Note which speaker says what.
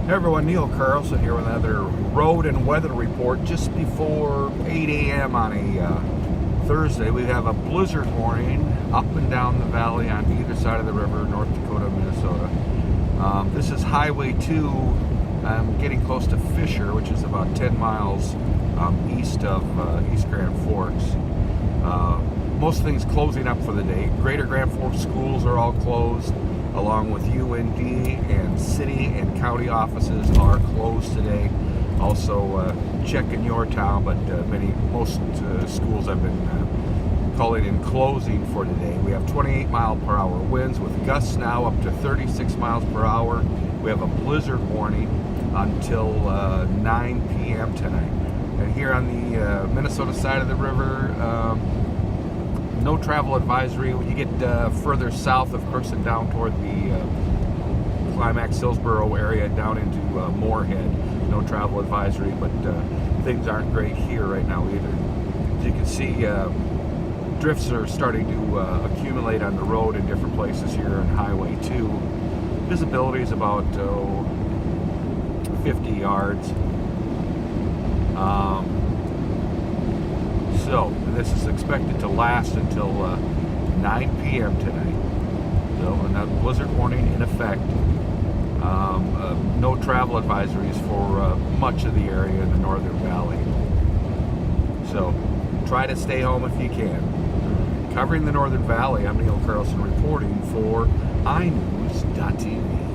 Speaker 1: Hey everyone, Neil Carlson here with another road and weather report just before 8 a.m. on a Thursday. We have a blizzard warning up and down the valley on either side of the river, North Dakota, Minnesota. This is Highway 2. I'm getting close to Fisher, which is about 10 miles east of East Grand Forks. Most things closing up for the day. Greater Grand Forks schools are all closed, along with UND and city and county offices are closed today. Also, check in your town, but most schools have been calling in closing for today. We have 28 mile per hour winds with gusts now up to 36 miles per hour. We have a blizzard warning until 9 p.m. tonight. And here on the Minnesota side of the river, no travel advisory. When you get further south, of course, and down toward the Climax Hillsboro area, down into Moorhead, no travel advisory, but things aren't great here right now either. As you can see, drifts are starting to accumulate on the road in different places here on Highway 2. Visibility is about 50 yards. So this is expected to last until 9 p.m. tonight. So another blizzard warning in effect. No travel advisories for much of the area in the Northern Valley. So try to stay home if you can. Covering the Northern Valley, I'm Neil Carlson reporting for iNews.tv.